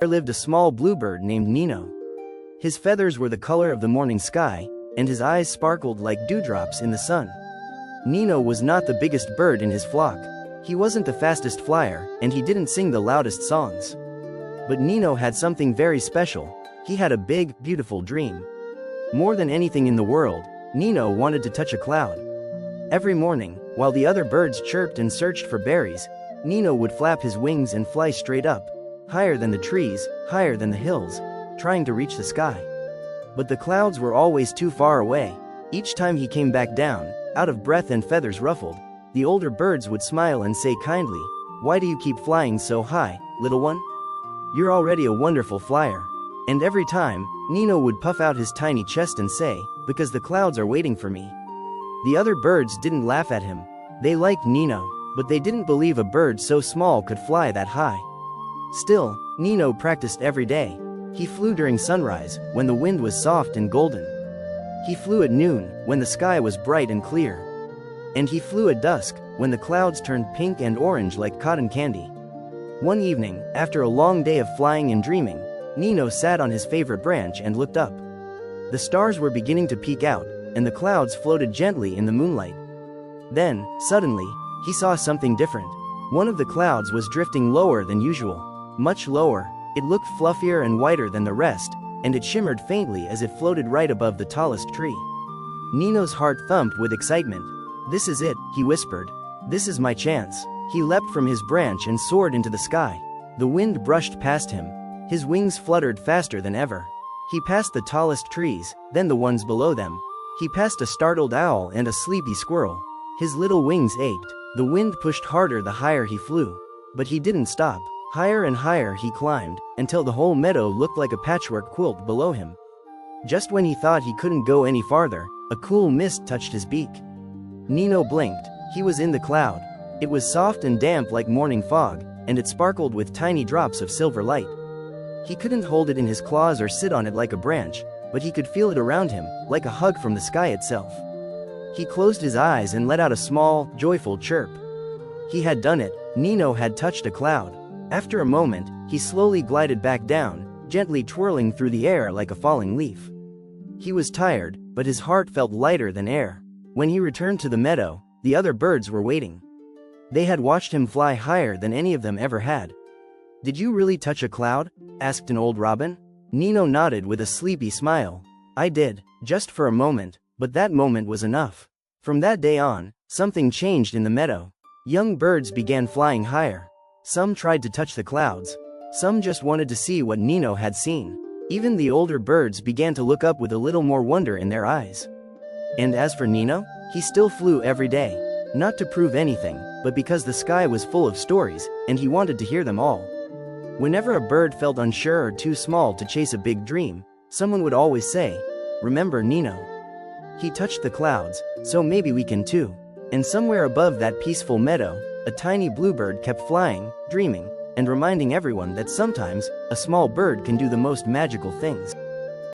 lived a small bluebird named Nino. His feathers were the color of the morning sky, and his eyes sparkled like dewdrops in the sun. Nino was not the biggest bird in his flock. He wasn't the fastest flyer, and he didn't sing the loudest songs. But Nino had something very special. He had a big, beautiful dream. More than anything in the world, Nino wanted to touch a cloud. Every morning, while the other birds chirped and searched for berries, Nino would flap his wings and fly straight up, higher than the trees, higher than the hills, trying to reach the sky. But the clouds were always too far away. Each time he came back down, out of breath and feathers ruffled, the older birds would smile and say kindly, "Why do you keep flying so high, little one? You're already a wonderful flyer." And every time, Nino would puff out his tiny chest and say, "Because the clouds are waiting for me." The other birds didn't laugh at him. They liked Nino, but they didn't believe a bird so small could fly that high. Still, Nino practiced every day. He flew during sunrise, when the wind was soft and golden. He flew at noon, when the sky was bright and clear. And he flew at dusk, when the clouds turned pink and orange like cotton candy. One evening, after a long day of flying and dreaming, Nino sat on his favorite branch and looked up. The stars were beginning to peek out, and the clouds floated gently in the moonlight. Then, suddenly, he saw something different. One of the clouds was drifting lower than usual. Much lower. It looked fluffier and whiter than the rest, and it shimmered faintly as it floated right above the tallest tree. Nino's heart thumped with excitement. "This is it," he whispered. "This is my chance." He leapt from his branch and soared into the sky. The wind brushed past him. His wings fluttered faster than ever. He passed the tallest trees, then the ones below them. He passed a startled owl and a sleepy squirrel. His little wings ached. The wind pushed harder the higher he flew. But he didn't stop. Higher and higher he climbed, until the whole meadow looked like a patchwork quilt below him. Just when he thought he couldn't go any farther, a cool mist touched his beak. Nino blinked. He was in the cloud. It was soft and damp like morning fog, and it sparkled with tiny drops of silver light. He couldn't hold it in his claws or sit on it like a branch, but he could feel it around him, like a hug from the sky itself. He closed his eyes and let out a small, joyful chirp. He had done it. Nino had touched a cloud. After a moment, he slowly glided back down, gently twirling through the air like a falling leaf. He was tired, but his heart felt lighter than air. When he returned to the meadow, the other birds were waiting. They had watched him fly higher than any of them ever had. "Did you really touch a cloud?" asked an old robin. Nino nodded with a sleepy smile. "I did, just for a moment, but that moment was enough." From that day on, something changed in the meadow. Young birds began flying higher. Some tried to touch the clouds. Some just wanted to see what Nino had seen. Even the older birds began to look up with a little more wonder in their eyes. And as for Nino, he still flew every day. Not to prove anything, but because the sky was full of stories, and he wanted to hear them all. Whenever a bird felt unsure or too small to chase a big dream, someone would always say, "Remember Nino? He touched the clouds, so maybe we can too." And somewhere above that peaceful meadow, a tiny bluebird kept flying, dreaming, and reminding everyone that sometimes, a small bird can do the most magical things.